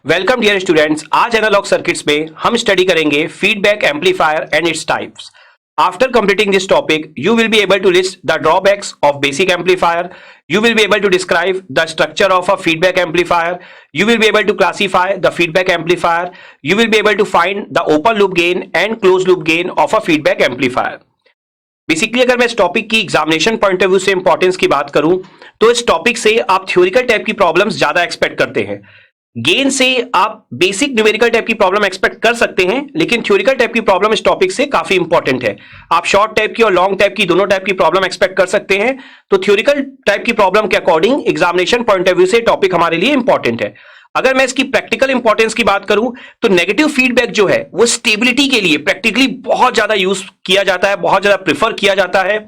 Welcome dear students. आज analog circuits में हम स्टडी करेंगे feedback amplifier and its types. After completing this topic, you will be able to list the drawbacks of basic amplifier. You will be able to describe the structure of a feedback amplifier. You will be able to classify the feedback amplifier. You will be able to find the open loop gain and closed loop gain of a feedback amplifier. Basically अगर मैं इस topic की examination point of view से importance की बात करूं तो इस टॉपिक से आप थ्योरिकल टाइप की प्रॉब्लम्स ज्यादा एक्सपेक्ट करते हैं। गेन से आप बेसिक न्यूमेरिकल टाइप की प्रॉब्लम एक्सपेक्ट कर सकते हैं, लेकिन थ्योरिकल टाइप की प्रॉब्लम इस टॉपिक से काफी इंपॉर्टेंट है। आप शॉर्ट टाइप की और लॉन्ग टाइप की दोनों टाइप की प्रॉब्लम एक्सपेक्ट कर सकते हैं। तो थ्योरिकल टाइप की प्रॉब्लम के according examination point of view से टॉपिक हमारे लिए इंपॉर्टेंट है। अगर मैं इसकी प्रैक्टिकल इंपॉर्टेंस की बात करूं तो नेगेटिव फीडबैक जो है वो स्टेबिलिटी के लिए प्रैक्टिकली बहुत ज्यादा यूज किया जाता है, बहुत ज्यादा प्रिफर किया जाता है।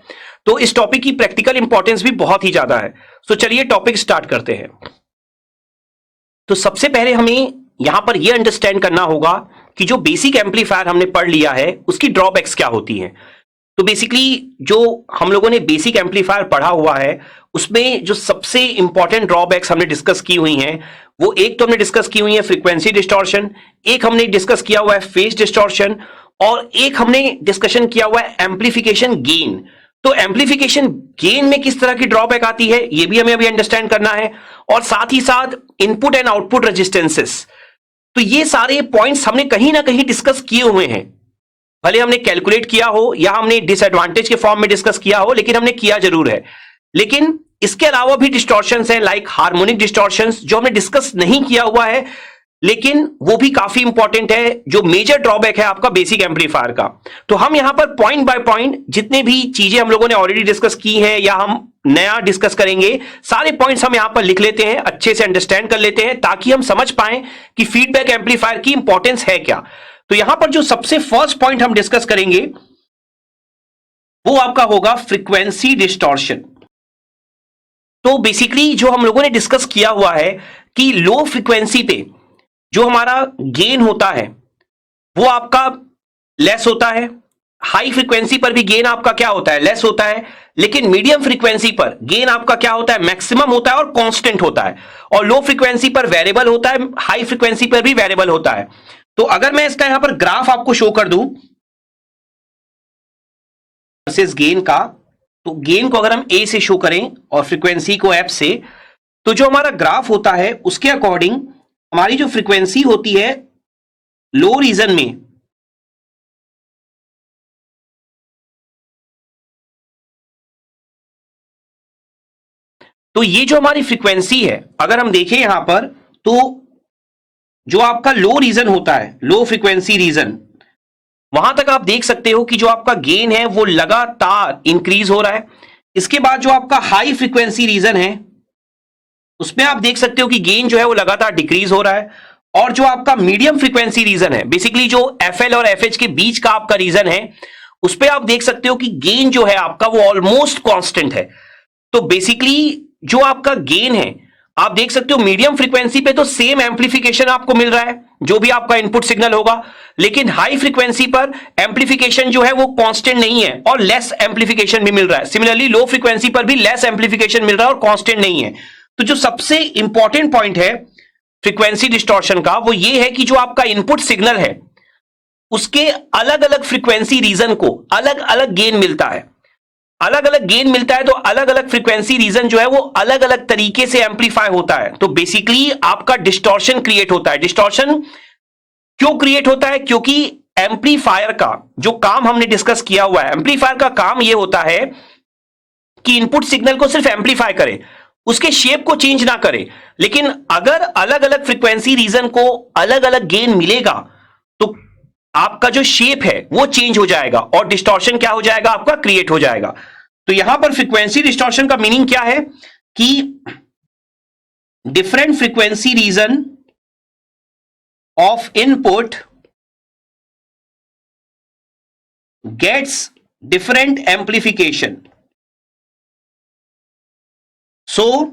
तो इस टॉपिक की प्रैक्टिकल इंपॉर्टेंस भी बहुत ही ज्यादा है। तो चलिए टॉपिक स्टार्ट करते हैं। तो सबसे पहले हमें यहां पर यह अंडरस्टैंड करना होगा कि जो बेसिक एम्पलीफायर हमने पढ़ लिया है उसकी ड्रॉबैक्स क्या होती हैं। तो बेसिकली जो हम लोगों ने बेसिक एम्पलीफायर पढ़ा हुआ है उसमें जो सबसे इंपॉर्टेंट ड्रॉबैक्स हमने डिस्कस की हुई हैं वो एक तो हमने डिस्कस की हुई है फ्रीक्वेंसी डिस्टॉर्शन, एक हमने डिस्कस किया हुआ है फेज डिस्टॉर्शन और एक हमने डिस्कशन किया हुआ है एम्पलीफिकेशन गेन। तो एम्पलीफिकेशन गेन में किस तरह की ड्रॉबैक आती है ये भी हमें अभी अंडरस्टैंड करना है, और साथ ही साथ इनपुट एंड आउटपुट रेजिस्टेंसेस। तो ये सारे पॉइंट्स हमने कहीं ना कहीं डिस्कस किए हुए हैं, भले हमने कैलकुलेट किया हो या हमने डिसएडवांटेज के फॉर्म में डिस्कस किया हो, लेकिन हमने किया जरूर है। लेकिन इसके अलावा भी डिस्टॉर्शंस हैं लाइक हार्मोनिक डिस्टॉर्शंस जो हमने डिस्कस नहीं किया हुआ है, लेकिन वो भी काफी इंपॉर्टेंट है, जो मेजर ड्रॉबैक है आपका बेसिक एम्पलीफायर का। तो हम यहां पर पॉइंट बाय पॉइंट जितने भी चीजें हम लोगों ने ऑलरेडी डिस्कस की हैं या हम नया डिस्कस करेंगे, सारे पॉइंट्स हम यहां पर लिख लेते हैं, अच्छे से अंडरस्टैंड कर लेते हैं ताकि हम समझ पाएं कि फीडबैक एम्पलीफायर की इंपॉर्टेंस है क्या। तो यहां पर जो सबसे फर्स्ट पॉइंट हम डिस्कस करेंगे वो आपका होगा फ्रीक्वेंसी डिस्टॉर्शन। तो बेसिकली जो हम लोगों ने डिस्कस किया हुआ है कि लो फ्रीक्वेंसी पे जो हमारा गेन होता है वो आपका लेस होता है, हाई फ्रीक्वेंसी पर भी गेन आपका क्या होता है, लेस होता है, लेकिन मीडियम फ्रीक्वेंसी पर गेन आपका क्या होता है, मैक्सिमम होता है और कांस्टेंट होता है, और लो फ्रीक्वेंसी पर वेरिएबल होता है, हाई फ्रीक्वेंसी पर भी वेरिएबल होता है। तो अगर मैं इसका यहां पर ग्राफ आपको शो कर दूं वर्सेस गेन का, तो गेन को अगर हम ए से शो करें और फ्रीक्वेंसी को एफ से, तो जो हमारा ग्राफ होता है उसके अकॉर्डिंग हमारी जो फ्रीक्वेंसी होती है लो रीजन में तो ये जो हमारी फ्रीक्वेंसी है अगर हम देखें यहां पर, तो जो आपका लो रीजन होता है, लो फ्रीक्वेंसी रीजन, वहां तक आप देख सकते हो कि जो आपका गेन है वो लगातार इंक्रीज हो रहा है। इसके बाद जो आपका हाई फ्रीक्वेंसी रीजन है उसमें आप देख सकते हो कि गेन जो है वो लगातार डिक्रीज हो रहा है, और जो आपका मीडियम फ्रीक्वेंसी रीजन है, बेसिकली जो एफएल और एफएच के बीच का आपका रीजन है, उस पर आप देख सकते हो कि गेन जो है आपका वो ऑलमोस्ट कांस्टेंट है। तो बेसिकली जो आपका गेन है आप देख सकते हो मीडियम फ्रीक्वेंसी पे तो सेम एम्पलीफिकेशन आपको मिल रहा है जो भी आपका इनपुट सिग्नल होगा, लेकिन हाई फ्रीक्वेंसी पर एम्पलीफिकेशन जो है वो कांस्टेंट नहीं है और लेस एम्पलीफिकेशन भी मिल रहा है। सिमिलरली लो फ्रीक्वेंसी पर भी लेस एम्पलीफिकेशन मिल रहा है और कांस्टेंट नहीं है। तो जो सबसे इंपॉर्टेंट पॉइंट है फ्रीक्वेंसी डिस्टॉर्शन का वो ये है कि जो आपका इनपुट सिग्नल है उसके अलग अलग फ्रीक्वेंसी रीजन को अलग अलग गेन मिलता है, अलग अलग गेन मिलता है, तो अलग अलग फ्रीक्वेंसी रीजन जो है वो अलग अलग तरीके से एम्पलीफाई होता है। तो बेसिकली आपका डिस्टॉर्शन क्रिएट होता है। डिस्टॉर्शन क्यों क्रिएट होता है? क्योंकि एम्पलीफायर का जो काम हमने डिस्कस किया हुआ है, एम्पलीफायर का काम यह होता है कि इनपुट सिग्नल को सिर्फ एम्पलीफाई करे, उसके शेप को चेंज ना करे। लेकिन अगर अलग अलग फ्रीक्वेंसी रीजन को अलग अलग गेन मिलेगा तो आपका जो शेप है वो चेंज हो जाएगा और डिस्टॉर्शन क्या हो जाएगा, आपका क्रिएट हो जाएगा। तो यहां पर फ्रीक्वेंसी डिस्टॉर्शन का मीनिंग क्या है कि different frequency region of input gets different amplification, so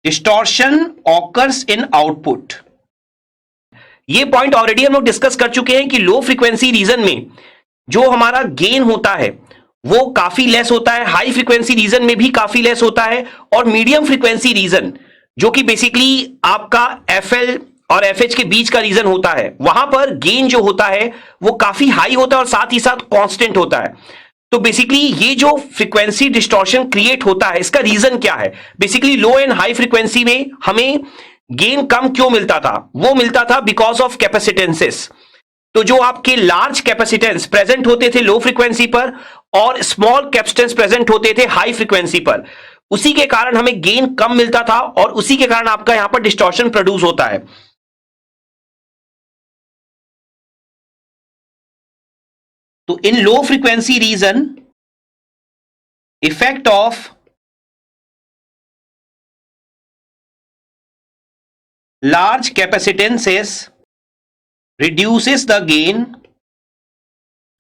distortion occurs in output. ये पॉइंट ऑलरेडी हम लोग डिस्कस कर चुके हैं कि लो फ्रीक्वेंसी रीजन में जो हमारा गेन होता है वो काफी लेस होता है, हाई फ्रीक्वेंसी रीजन में भी काफी लेस होता है, और मीडियम फ्रीक्वेंसी रीजन जो कि बेसिकली आपका एफएल और FH के बीच का रीजन होता है, वहां पर गेन जो होता है वो काफी हाई होता है और साथ ही साथ कांस्टेंट होता है। तो बेसिकली ये जो फ्रीक्वेंसी डिस्टॉर्शन क्रिएट होता है, इसका रीजन क्या है? Basically low and high frequency में हमें गेन कम क्यों मिलता था? वो मिलता था बिकॉज ऑफ कैपेसिटेंसेस। तो जो आपके लार्ज कैपेसिटेंस प्रेजेंट होते थे लो फ्रीक्वेंसी पर और स्मॉल कैपेसिटेंस प्रेजेंट होते थे हाई फ्रीक्वेंसी पर, उसी के कारण हमें गेन कम मिलता था और उसी के कारण आपका यहां पर डिस्टॉर्शन प्रोड्यूस होता है। तो in low frequency region, effect of large capacitances reduces the gain,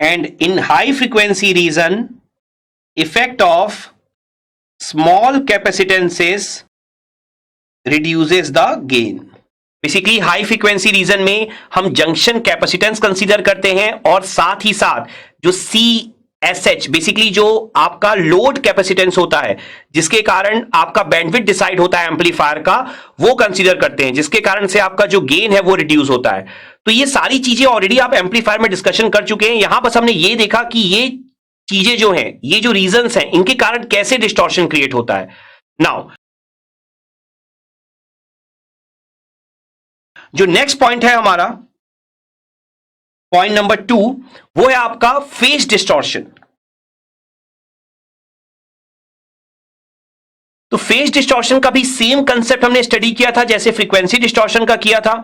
and in high frequency region effect of small capacitances reduces the gain। Basically high frequency region में हम जंक्शन कैपेसिटेंस कंसीडर करते हैं और साथ ही साथ जो CSH बेसिकली जो आपका लोड कैपेसिटेंस होता है जिसके कारण आपका बैंडविड्थ डिसाइड होता है एम्पलीफायर का, वो कंसीडर करते हैं, जिसके कारण से आपका जो गेन है वो रिड्यूस होता है। तो ये सारी चीजें ऑलरेडी आप एम्पलीफायर में डिस्कशन कर चुके हैं। यहां बस हमने ये देखा कि ये चीजें जो हैं, ये जो रीजंस हैं, इनके कारण कैसे डिस्टॉर्शन क्रिएट होता है। नाउ जो नेक्स्ट पॉइंट है हमारा, पॉइंट नंबर 2, वो है आपका फेज डिस्टॉर्शन। तो फेज डिस्टॉर्शन का भी सेम कंसेप्ट हमने स्टडी किया था जैसे फ्रीक्वेंसी डिस्टॉर्शन का किया था।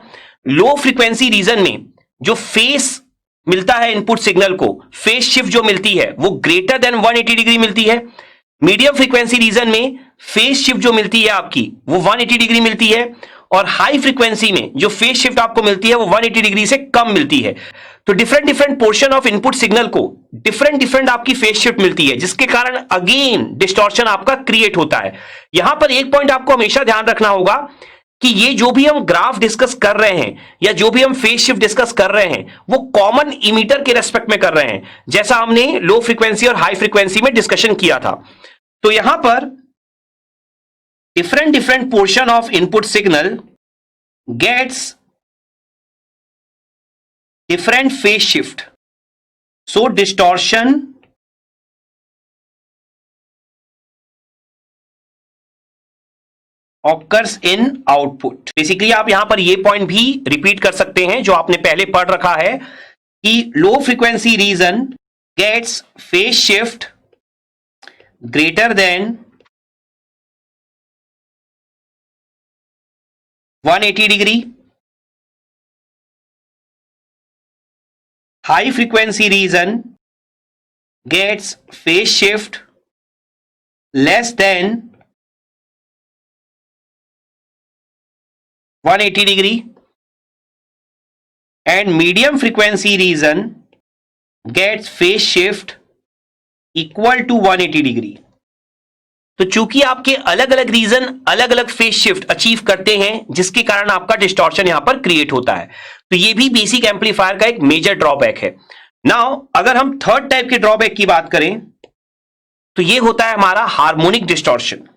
लो फ्रीक्वेंसी रीजन में जो फेज मिलता है इनपुट सिग्नल को, फेज शिफ्ट जो मिलती है वो ग्रेटर देन 180 डिग्री मिलती है। मीडियम फ्रीक्वेंसी रीजन में फेज शिफ्ट जो मिलती है आपकी वो 180 डिग्री मिलती है, और हाई फ्रीक्वेंसी में जो फेज शिफ्ट आपको मिलती है वो 180 डिग्री से कम मिलती है। तो different portion of input signal को डिफरेंट आपकी फेज शिफ्ट मिलती है, जिसके कारण अगेन डिस्टॉर्शन आपका क्रिएट होता है। यहां पर एक पॉइंट आपको हमेशा ध्यान रखना होगा कि ये जो भी हम ग्राफ डिस्कस कर रहे हैं या जो भी हम फेज शिफ्ट डिस्कस कर रहे हैं वो कॉमन इमीटर के रेस्पेक्ट में कर रहे हैं, जैसा हमने लो फ्रीक्वेंसी और हाई फ्रीक्वेंसी में डिस्कशन किया था। तो यहां पर different portion of input signal gets different phase shift, so distortion occurs in output। Basically आप यहां पर ये पॉइंट भी रिपीट कर सकते हैं जो आपने पहले पढ़ रखा है कि low frequency region gets phase shift greater than 180 degree, high frequency region gets phase shift less than 180 degree, and medium frequency region gets phase shift equal to 180 degree. तो चूंकि आपके अलग अलग रीजन अलग अलग फेज शिफ्ट अचीव करते हैं, जिसके कारण आपका डिस्टॉर्शन यहां पर क्रिएट होता है। तो ये भी बेसिक एम्पलीफायर का एक मेजर ड्रॉबैक है। नाउ अगर हम थर्ड टाइप के ड्रॉबैक की बात करें तो ये होता है हमारा हार्मोनिक डिस्टॉर्शन।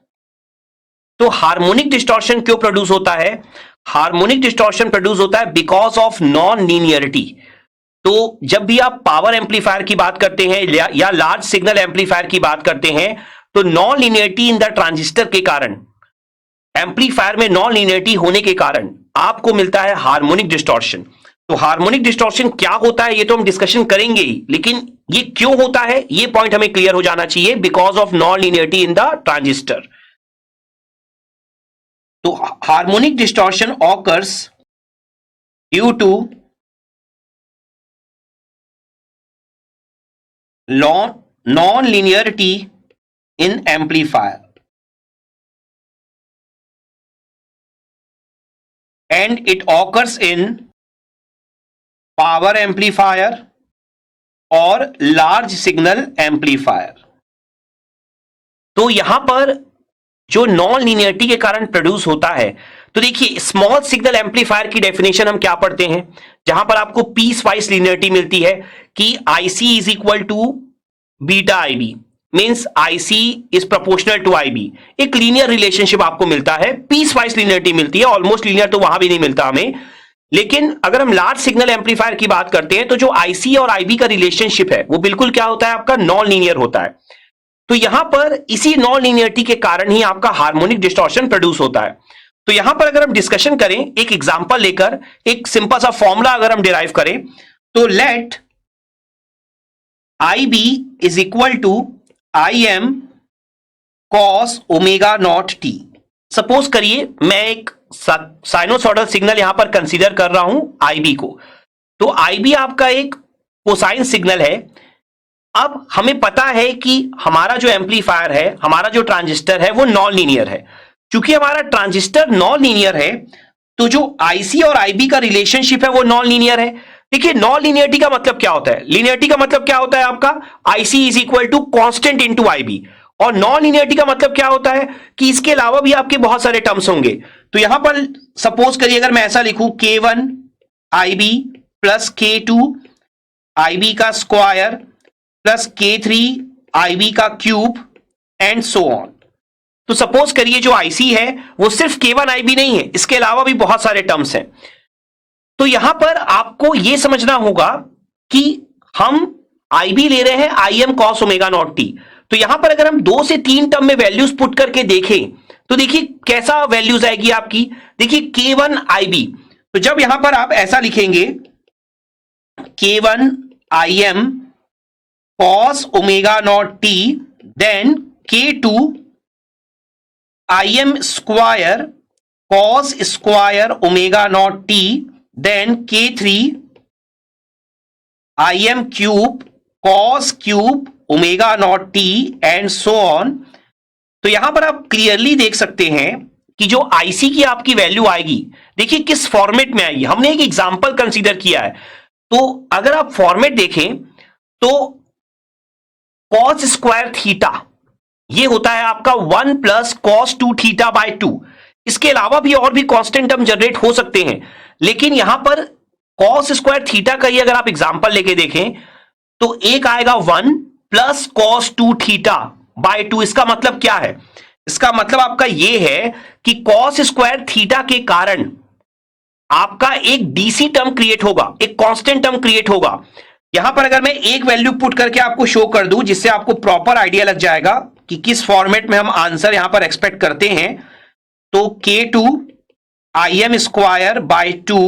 तो हार्मोनिक डिस्टॉर्शन क्यों प्रोड्यूस होता है? हार्मोनिक डिस्टॉर्शन प्रोड्यूस होता है बिकॉज ऑफ नॉन लीनियरिटी। तो जब भी आप पावर एम्पलीफायर की बात करते हैं या लार्ज सिग्नल एम्पलीफायर की बात करते हैं, तो non linearity in the transistor के कारण, एम्पलीफायर में नॉन लीनियरिटी होने के कारण आपको मिलता है हार्मोनिक डिस्टॉर्शन। तो हार्मोनिक डिस्टॉर्शन क्या होता है ये तो हम डिस्कशन करेंगे ही, लेकिन ये क्यों होता है ये पॉइंट हमें क्लियर हो जाना चाहिए, because of non linearity in the transistor. तो harmonic distortion occurs due to non linearity in amplifier, and it occurs in power amplifier और large signal amplifier। तो यहां पर जो नॉन लीनियरिटी के कारण प्रोड्यूस होता है, तो देखिए स्मॉल सिग्नल एम्पलीफायर की डेफिनेशन हम क्या पढ़ते हैं, जहां पर आपको पीस वाइज लीनियरिटी मिलती है कि IC is equal to beta IB, means IC is proportional to IB। एक लीनियर रिलेशनशिप आपको मिलता है, पीस वाइज लीनियरिटी मिलती है, ऑलमोस्ट लीनियर तो वहां भी नहीं मिलता हमें, लेकिन अगर हम लार्ज सिग्नल एम्पलीफायर की बात करते हैं तो जो आईसी और आईबी का रिलेशनशिप है वो बिल्कुल क्या होता है, आपका नॉन लीनियर होता है। तो यहां पर इसी नॉन लीनियरिटी के कारण ही आपका हार्मोनिक डिस्टॉर्शन प्रोड्यूस होता है। तो यहां पर अगर हम डिस्कशन करें एक एग्जांपल लेकर, एक सिंपल सा फॉर्मूला अगर हम डिराइव करें, तो let IB is equal to IM cos omega not t. Suppose करिए मैं एक साइनोसॉइडल सिग्नल यहां पर कंसीडर कर रहा हूं IB को, तो IB आपका एक कोसाइन सिग्नल है। अब हमें पता है कि हमारा जो एम्पलीफायर है, हमारा जो ट्रांजिस्टर है वो नॉन लीनियर है। क्योंकि हमारा ट्रांजिस्टर नॉन लीनियर है तो जो आईसी और आईबी का रिलेशनशिप है वो नॉन लीनियर है। देखिए नॉन लीनियरिटी का मतलब क्या होता है, लीनियरिटी का मतलब क्या होता है आपका IC is equal to constant into IB, और नॉन लीनियरिटी का मतलब क्या होता है कि इसके अलावा भी आपके बहुत सारे टर्म्स होंगे। तो यहां पर सपोज करिए अगर मैं ऐसा लिखूं K1 IB plus K2 IB का स्क्वायर प्लस K3 IB का क्यूब एंड सो ऑन। तो सपोज करिए जो आईसी है वो सिर्फ K1 IB नहीं है, इसके अलावा भी बहुत सारे टर्म्स हैं। तो यहां पर आपको यह समझना होगा कि हम IB ले रहे हैं IM cos omega not T. तो यहां पर अगर हम 2 से 3 टर्म में वैल्यूज पुट करके देखें तो देखिए कैसा वैल्यूज आएगी आपकी। देखिए K1 IB, तो जब यहां पर आप ऐसा लिखेंगे K1 IM cos omega not t, then K2 IM square cos square omega not t, then K3 IM cube cos cube omega not t and so on. तो यहां पर आप क्लियरली देख सकते हैं कि जो आईसी की आपकी वैल्यू आएगी, देखिए किस फॉर्मेट में आएगी। हमने एक एग्जांपल कंसीडर किया है, तो अगर आप फॉर्मेट देखें तो cos स्क्वायर थीटा ये होता है आपका 1 प्लस cos 2 थीटा बाय 2। इसके अलावा भी और भी कांस्टेंट टर्म जनरेट हो सकते हैं, लेकिन यहां पर cos स्क्वायर थीटा का ही अगर आप एग्जांपल लेके देखें तो एक आएगा 1 प्लस cos 2 थीटा बाय 2। इसका मतलब क्या है, इसका मतलब आपका यह है कि cos स्क्वायर थीटा के कारण आपका एक डीसी टर्म क्रिएट होगा, एक कांस्टेंट टर्म क्रिएट होगा। यहां पर अगर मैं एक वैल्यू पुट करके आपको शो कर दूं जिससे आपको प्रॉपर आइडिया लग जाएगा कि किस फॉर्मेट में हम आंसर यहां पर एक्सपेक्ट करते हैं, तो K2 IM square by 2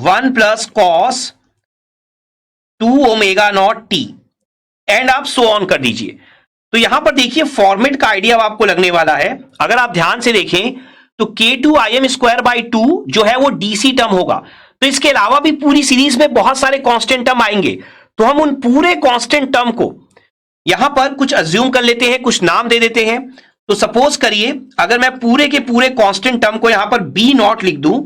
1 plus cos 2 omega not t and आप सो ऑन कर दीजिए। तो यहां पर देखिए फॉर्मेट का आइडिया आपको लगने वाला है। अगर आप ध्यान से देखें तो K2 IM स्क्वायर बाय 2 जो है वो डीसी टर्म होगा। तो इसके अलावा भी पूरी सीरीज में बहुत सारे कांस्टेंट टर्म आएंगे, तो हम उन पूरे कांस्टेंट टर्म को यहां पर कुछ अज्यूम कर लेते हैं, कुछ नाम दे देते हैं। तो सपोज करिए अगर मैं पूरे के पूरे कांस्टेंट टर्म को यहां पर बी नॉट लिख दूं,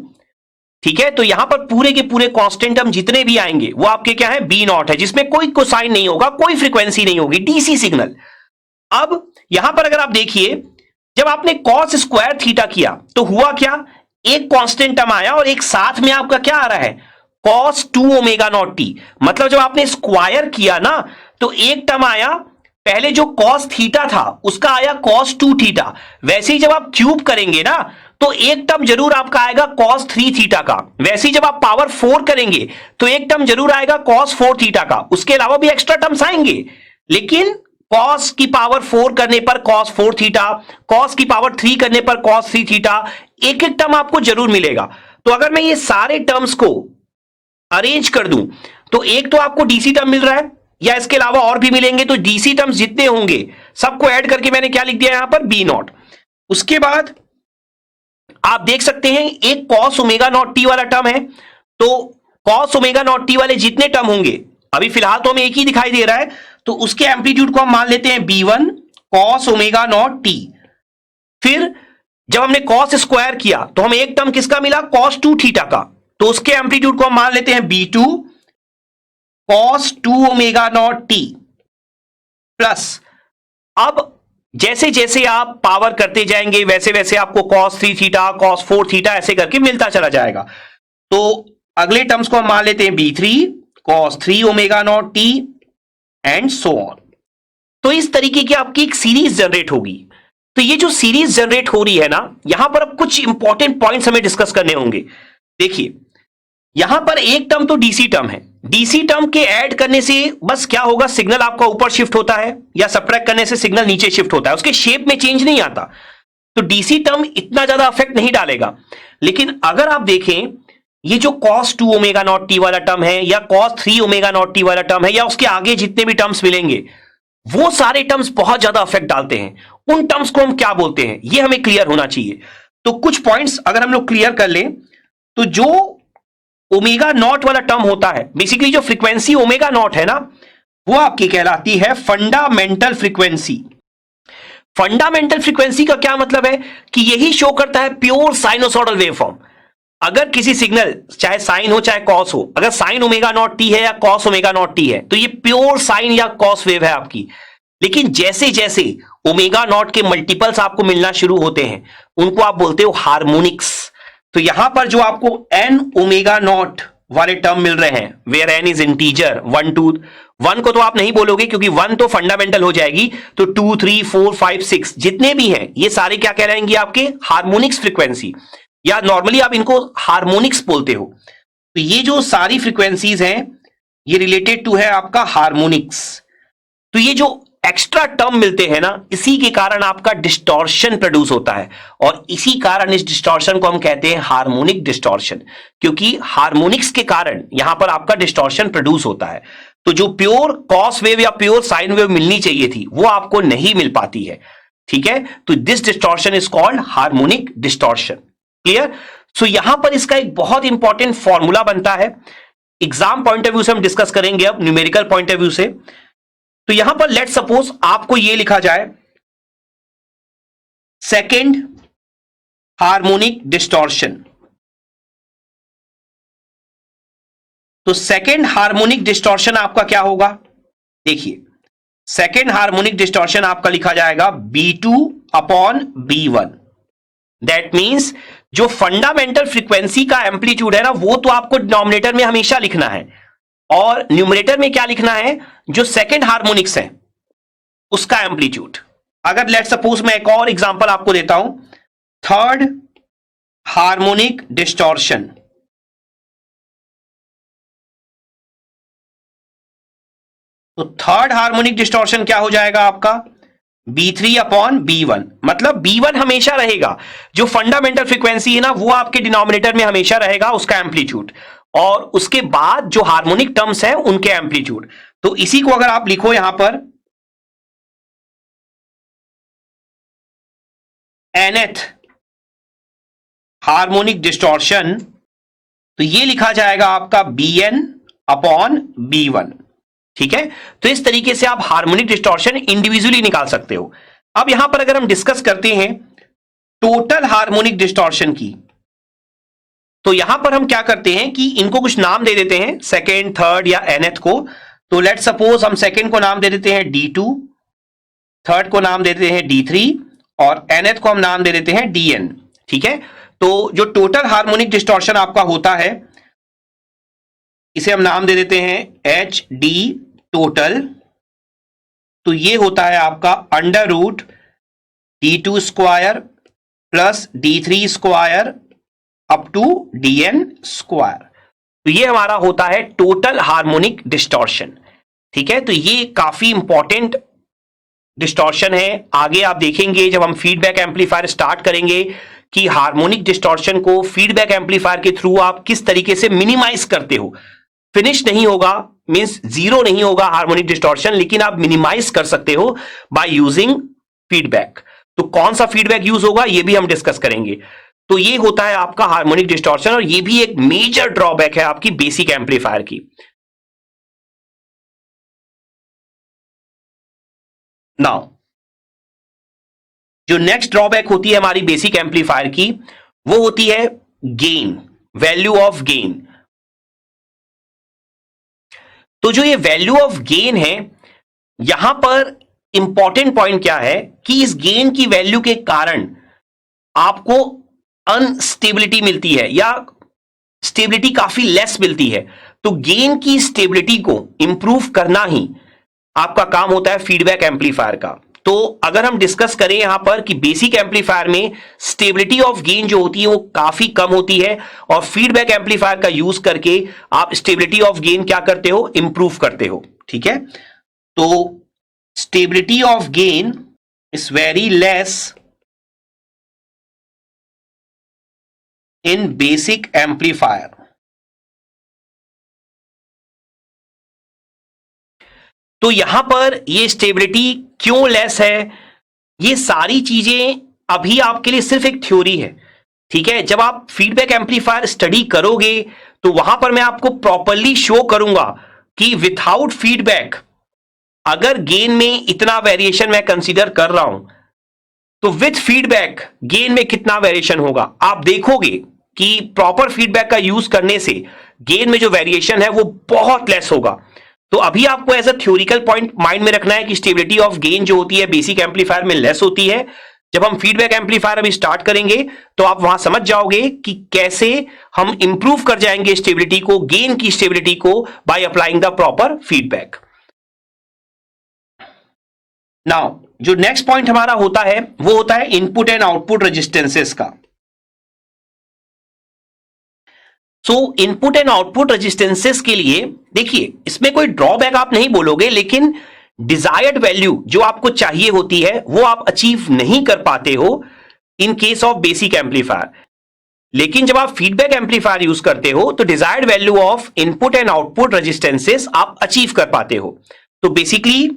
ठीक है, तो यहां पर पूरे के पूरे कांस्टेंट टर्म जितने भी आएंगे वो आपके क्या है, बी नॉट है, जिसमें कोई कोसाइन नहीं होगा, कोई फ्रीक्वेंसी नहीं होगी, डीसी सिग्नल। अब यहां पर अगर आप देखिए जब आपने cos स्क्वायर थीटा किया तो हुआ क्या, एक कांस्टेंट टर्म आया और एक साथ में आपका क्या आ रहा है, cos 2 ओमेगा नॉट टी। मतलब जब आपने स्क्वायर किया ना तो एक टर्म आया, पहले जो cos थीटा था उसका आया cos 2 थीटा। वैसे ही जब आप क्यूब करेंगे ना तो एक टर्म जरूर आपका आएगा cos 3 थीटा का। वैसे ही जब आप पावर 4 करेंगे तो एक टर्म जरूर आएगा cos 4 थीटा का। उसके अलावा भी एक्स्ट्रा टर्म्स आएंगे, लेकिन cos की पावर 4 करने पर cos 4 थीटा, cos की पावर 3 करने पर cos 3 थीटा, एक एक टर्म आपको जरूर मिलेगा। तो अगर मैं ये सारे टर्म्स को अरेंज कर दूं तो एक तो आपको डीसी टर्म मिल रहा है, या इसके अलावा और भी मिलेंगे। तो डीसी टर्म्स जितने होंगे सबको ऐड करके मैंने क्या लिख दिया यहां पर, बी नॉट। उसके बाद आप देख सकते हैं एक cos ओमेगा नॉट टी वाला टर्म है, तो cos ओमेगा नॉट टी वाले जितने टर्म होंगे, अभी फिलहाल तो हमें एक ही दिखाई दे रहा है, तो उसके एम्पलीट्यूड को हम मान लेते हैं B1 cos omega not T. फिर जब हमने cos स्क्वायर किया तो हमें एक टर्म किसका मिला, cos 2 थीटा का, तो उसके एम्पलीट्यूड को हम मान लेते हैं B2 cos 2 omega not T plus. अब जैसे जैसे आप पावर करते जाएंगे वैसे वैसे आपको cos 3 थीटा, cos 4 थीटा ऐसे करके मिलता चला जाएगा। तो अगले टर्म्स को हम मान लेते हैं B3 cos 3 omega not t and so on. तो इस तरीके की आपकी एक सीरीज जनरेट होगी। तो ये जो सीरीज जनरेट हो रही है ना, यहां पर अब कुछ इंपॉर्टेंट पॉइंट्स हमें डिस्कस करने होंगे। देखिए यहां पर एक टर्म तो डीसी टर्म है, डीसी टर्म के ऐड करने से बस क्या होगा, सिग्नल आपका ऊपर शिफ्ट होता है या सब्ट्रैक्ट करने से सिग्नल नीचे शिफ्ट होता है, उसके शेप में चेंज नहीं आता, तो डीसी टर्म इतना ज्यादा अफेक्ट नहीं डालेगा। लेकिन अगर आप देखें ये जो cos 2 ओमेगा नॉट टी वाला टर्म है या cos 3 ओमेगा नॉट टी वाला टर्म है या उसके आगे जितने भी टर्म्स मिलेंगे, वो सारे टर्म्स बहुत ज्यादा अफेक्ट डालते हैं। उन टर्म्स को हम क्या बोलते हैं, ये हमें क्लियर होना चाहिए। तो कुछ पॉइंट्स अगर हम लोग क्लियर कर लें, तो जो ओमेगा नॉट वाला टर्म होता है, बेसिकली जो फ्रीक्वेंसी ओमेगा नॉट है ना, वो आपकी कहलाती है फंडामेंटल फ्रीक्वेंसी। फंडामेंटल फ्रीक्वेंसी का क्या मतलब है कि यही शो करता है प्योर साइनोसॉइडल वेवफॉर्म। अगर किसी सिग्नल चाहे साइन हो चाहे कॉस हो, अगर साइन ओमेगा नॉट टी है या कॉस ओमेगा नॉट टी है, तो ये प्योर साइन या कॉस वेव है आपकी। लेकिन जैसे जैसे ओमेगा नॉट के मल्टीपल्स आपको मिलना शुरू होते हैं, उनको आप बोलते हो हार्मोनिक्स। तो यहां पर जो आपको एन ओमेगा नॉट वाले टर्म मिल रहे हैं, वेयर एन इज इंटीजर, 1 2, 1 को तो आप नहीं बोलोगे क्योंकि 1 तो फंडामेंटल हो जाएगी, तो 2 3 4 5 6 जितने भी हैं ये सारे क्या कहलाएंगे, आपके हार्मोनिक्स फ्रीक्वेंसी, या नॉर्मली आप इनको हार्मोनिक्स बोलते हो। तो ये जो सारी फ्रीक्वेंसीज हैं ये रिलेटेड टू है आपका हार्मोनिक्स। तो ये जो एक्स्ट्रा टर्म मिलते हैं ना, इसी के कारण आपका डिस्टॉर्शन प्रोड्यूस होता है, और इसी कारण इस डिस्टॉर्शन को हम कहते हैं हार्मोनिक डिस्टॉर्शन, क्योंकि हार्मोनिक्स के कारण यहां पर आपका डिस्टॉर्शन प्रोड्यूस होता है। तो जो प्योर कॉस वेव या प्योर साइन वेव मिलनी चाहिए थी वो आपको नहीं मिल पाती है, ठीक है। तो this distortion is called harmonic distortion. Clear? So यहां पर इसका एक बहुत इंपॉर्टेंट फॉर्मूला बनता है, एग्जाम पॉइंट ऑफ व्यू से हम डिस्कस करेंगे, अब न्यूमेरिकल पॉइंट ऑफ व्यू से। तो यहां पर लेट सपोज आपको यह लिखा जाए सेकेंड हार्मोनिक डिस्टॉर्शन। तो सेकेंड हार्मोनिक डिस्टॉर्शन आपका क्या होगा, देखिए सेकेंड हार्मोनिक डिस्टॉर्शन आपका लिखा जाएगा B2 upon B1। That means जो फंडामेंटल फ्रीक्वेंसी का एम्पलीट्यूड है ना, वो तो आपको डिनोमिनेटर में हमेशा लिखना है, और न्यूमरेटर में क्या लिखना है, जो सेकंड हार्मोनिक्स है उसका एम्पलीट्यूड। अगर लेट सपोज मैं एक और एग्जांपल आपको देता हूं, थर्ड हार्मोनिक डिस्टॉर्शन। तो थर्ड हार्मोनिक डिस्टॉर्शन क्या हो जाएगा आपका, B3 अपॉन B1। मतलब B1 हमेशा रहेगा, जो फंडामेंटल फ्रीक्वेंसी है ना वो आपके डिनोमिनेटर में हमेशा रहेगा, उसका एम्पलीट्यूड, और उसके बाद जो हार्मोनिक टर्म्स हैं उनके एम्पलीट्यूड। तो इसी को अगर आप लिखो यहां पर nth हार्मोनिक डिस्टॉर्शन, तो ये लिखा जाएगा आपका Bn अपॉन B1, ठीक है। तो इस तरीके से आप हार्मोनिक डिस्टॉर्शन इंडिविजुअली निकाल सकते हो। अब यहां पर अगर हम डिस्कस करते हैं टोटल हार्मोनिक डिस्टॉर्शन की, तो यहां पर हम क्या करते हैं कि इनको कुछ नाम दे देते हैं, सेकेंड, थर्ड या nth को। तो लेट सपोज हम सेकेंड को नाम दे देते हैं D2, थर्ड को नाम दे देते हैं D3 और nth को हम नाम दे देते हैं Dn, ठीक है। तो जो टोटल हार्मोनिक डिस्टॉर्शन आपका होता है, इसे हम नाम दे देते हैं HD टोटल। तो ये होता है आपका under root D2 square plus D3 square up to Dn square. तो ये हमारा होता है टोटल हार्मोनिक डिस्टॉर्शन, ठीक है। तो ये काफी इंपॉर्टेंट डिस्टॉर्शन है। आगे आप देखेंगे जब हम फीडबैक एम्पलीफायर स्टार्ट करेंगे कि हार्मोनिक डिस्टॉर्शन को फीडबैक एम्पलीफायर के थ्रू आप किस तरीके से मिनिमाइज करते हो। फिनिश नहीं होगा, मींस जीरो नहीं होगा हार्मोनिक डिस्टॉर्शन, लेकिन आप मिनिमाइज कर सकते हो बाय यूजिंग फीडबैक। तो कौन सा फीडबैक यूज होगा ये भी हम डिस्कस करेंगे। तो ये होता है आपका हार्मोनिक डिस्टॉर्शन, और ये भी एक मेजर ड्रॉबैक है आपकी बेसिक एम्पलीफायर की। नाउ जो नेक्स्ट ड्रॉबैक होती है हमारी बेसिक एम्पलीफायर की, वो होती है गेन, वैल्यू ऑफ गेन। तो जो ये वैल्यू ऑफ गेन है, यहां पर इंपॉर्टेंट पॉइंट क्या है कि इस गेन की वैल्यू के कारण आपको अनस्टेबिलिटी मिलती है या स्टेबिलिटी काफी लेस मिलती है। तो गेन की स्टेबिलिटी को इंप्रूव करना ही आपका काम होता है फीडबैक एम्पलीफायर का। तो अगर हम डिस्कस करें यहां पर कि बेसिक एम्पलीफायर में स्टेबिलिटी ऑफ गेन जो होती है वो काफी कम होती है, और फीडबैक एम्पलीफायर का यूज करके आप स्टेबिलिटी ऑफ गेन क्या करते हो, इंप्रूव करते हो। ठीक है, तो stability of gain is very less in basic amplifier. तो यहां पर ये स्टेबिलिटी क्यों लेस है, ये सारी चीजें अभी आपके लिए सिर्फ एक थ्योरी है। ठीक है, जब आप फीडबैक एम्पलीफायर स्टडी करोगे तो वहां पर मैं आपको प्रॉपरली शो करूंगा कि विथआउट फीडबैक अगर गेन में इतना वेरिएशन मैं कंसीडर कर रहा हूं तो विथ फीडबैक गेन में कितना वेरिएशन होगा। आप देखोगे कि प्रॉपर फीडबैक का यूज करने से गेन में जो वेरिएशन है वो बहुत लेस होगा। तो अभी आपको as a theoretical point mind में रखना है कि स्टेबिलिटी ऑफ गेन जो होती है बेसिक एम्पलीफायर में लेस होती है। जब हम फीडबैक एम्पलीफायर अभी स्टार्ट करेंगे तो आप वहां समझ जाओगे कि कैसे हम इंप्रूव कर जाएंगे स्टेबिलिटी को, गेन की स्टेबिलिटी को, by applying the proper feedback. Now जो नेक्स्ट पॉइंट हमारा होता है वो होता है इनपुट एंड आउटपुट रेजिस्टेंसेस का। सो इनपुट एंड आउटपुट रेजिस्टेंसेस के लिए देखिए इसमें कोई ड्रॉबैक आप नहीं बोलोगे, लेकिन डिजायर्ड वैल्यू जो आपको चाहिए होती है वो आप अचीव नहीं कर पाते हो in case of basic amplifier. लेकिन जब आप फीडबैक एम्पलीफायर यूज करते हो तो desired value of input and output resistances आप अचीव कर पाते हो। तो basically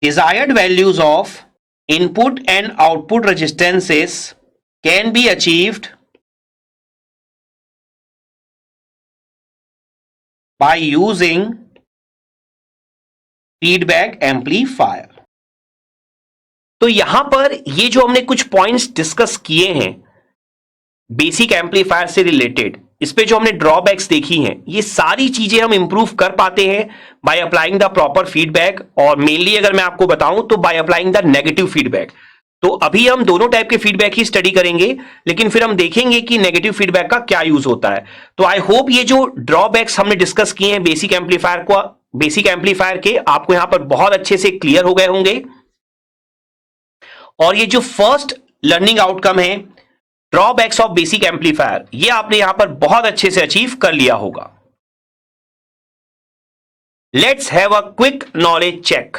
desired values of input and output resistances can be achieved by using feedback amplifier। तो यहां पर ये जो हमने कुछ पॉइंट्स डिस्कस किए हैं बेसिक एम्पलीफायर से रिलेटेड, इस पे जो हमने ड्रॉबैक्स देखी हैं, ये सारी चीजें हम इंप्रूव कर पाते हैं by applying the proper feedback, और मेनली अगर मैं आपको बताऊं तो by applying the negative feedback. तो अभी हम दोनों टाइप के फीडबैक ही स्टडी करेंगे, लेकिन फिर हम देखेंगे कि नेगेटिव फीडबैक का क्या यूज होता है। तो आई होप ये जो ड्रॉबैक्स हमने डिस्कस किए हैं बेसिक एम्पलीफायर के आपको यहां पर बहुत अच्छे से क्लियर हो गए होंगे, और ये जो फर्स्ट लर्निंग आउटकम है ड्रॉबैक्स ऑफ बेसिक एम्पलीफायर, ये आपने यहां पर बहुत अच्छे से अचीव कर लिया होगा। Let's have a quick knowledge check.